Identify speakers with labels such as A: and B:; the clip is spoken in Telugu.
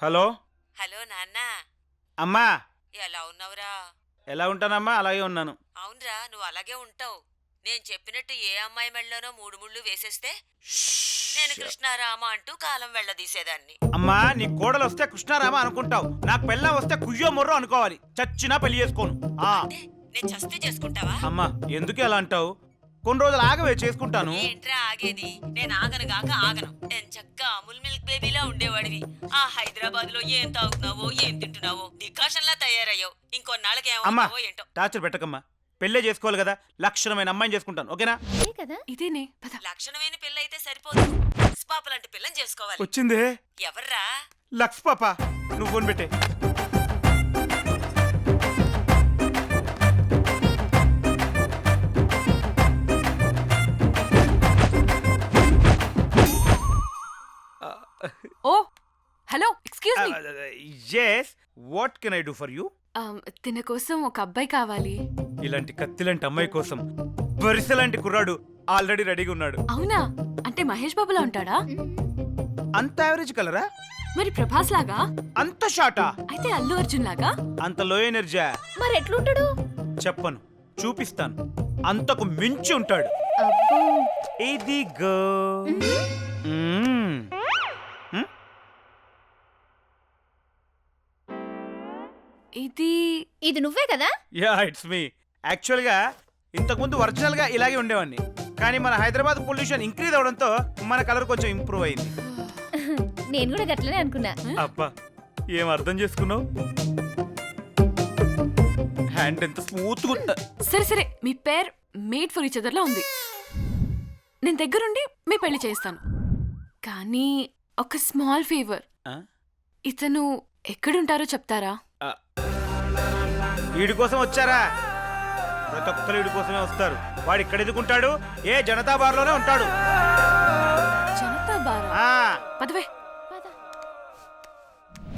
A: హలో
B: హలో నాన్న.
A: అమ్మా.
B: ఎలా ఉన్నావురా?
A: ఎలా ఉంటానమ్మా, అలాగే ఉన్నాను.
B: అవునరా, నువ్వు అలాగే ఉంటావు. నేను చెప్పినట్టు ఏ అమ్మాయి మెళ్ళలోనో 3 ముళ్ళు వేసేస్తే నేను కృష్ణారామ అంటూ కాలం వెళ్ళదీసేదాన్ని.
A: అమ్మా, నీ కోడలు వస్తే కృష్ణారామ అనుకుంటావు, నాకు పెళ్ళం వస్తే కుయ్యో మొర్రో అనుకోవాలి. చచ్చినా పెళ్లి చేసుకోను.
B: అంటే నేను చస్తే చేసుకుంటావా?
A: అమ్మా, ఎందుకు ఎలా అంటావు? కొన్ని రోజులు ఆగవే, చేసుకుంటాను.
B: ఏంట్రా ఆగేది? నేను ఆగనుగాక ఆగను. ఎంచక్కా అమూల్ మిల్క్ బేబీలా ఉండేవాడివి. ఆ హైదరాబాద్ లో ఏం తాగుతున్నావో ఏం తింటున్నావో డికాషన్ లా తయారయ్యావు. ఇంకొన్నాళ్ళకి
A: అమ్మా,
B: ఏమవుతావో ఏంటో.
A: టార్చర్ పెట్టకమ్మా. పెళ్ళే చేసుకోవాలి కదా, లక్షణమైన అమ్మాయిని చేసుకుంటాను. ఓకేనా?
C: ఇదేనే పద.
B: లక్షణమైన పిల్ల అయితే సరిపోదు, పాప లాంటి పిల్లని చేసుకోవాలి.
A: వచ్చిందే
B: ఎవర్రా?
A: లక్స్ పాప. నువ్వు ఫోన్ పెట్టే.
C: Oh hello, excuse me.
A: yes, what can I do for you?
C: తిన కోసం ఒక అబ్బాయి కావాలి.
A: ఇలాంటి కత్తిలాంటి అమ్మాయి కోసం బరిసెలాంటి కుర్రాడు ఆల్రెడీ రెడీగా ఉన్నాడు.
C: అవునా? అంటే మహేష్ బాబులా ఉంటాడా?
A: అంత యావరేజ్ కలరా?
C: మరి ప్రభాస్ లాగా?
A: అంత షార్టా?
C: అయితే అల్లు అర్జున్ లాగా?
A: అంత లో ఎనర్జీ?
C: మరి ఎట్లుంటాడు?
A: చెప్పను, చూపిస్తాను. అంతకు మించి ఉంటాడు. ఇది
C: ఇది
D: నువ్వే కదా?
A: Yeah, it's me. యాక్చువల్ గా ఇంతకుముందు ఒరిజినల్ గా ఇలాగే ఉండేవాడిని, కానీ మన హైదరాబాద్ పొల్యూషన్ ఇంక్రీజ్ అవడంతో మన కలర్ కొంచెం ఇంప్రూవ్ అయింది.
D: నేను కూడా గట్లనే అనుకున్నా.
A: అబ్బా, ఏం అర్థం చేసుకున్నావు? హ్యాండ్ ఎంత స్మూత్ గా.
C: సరే సరే, మీ పేర్ మేడ్ ఫర్ ఈచ్ అదర్ లా ఉంది. నేను దగ్గరుండి మీ పెళ్లి చేస్తాను. కానీ ఒక స్మాల్ ఫేవర్. ఇతను ఎక్కడుంటారో చెప్తారా?
A: వీడి కోసం వచ్చారా? ప్రతి ఒక్కరు వీడి కోసమే వస్తారు. వాడు ఇక్కడ ఎందుకుంటాడు? ఏ జనతా బార్ లోనే ఉంటాడు.
C: జనతా బారా?
A: ఆ
C: పదవే.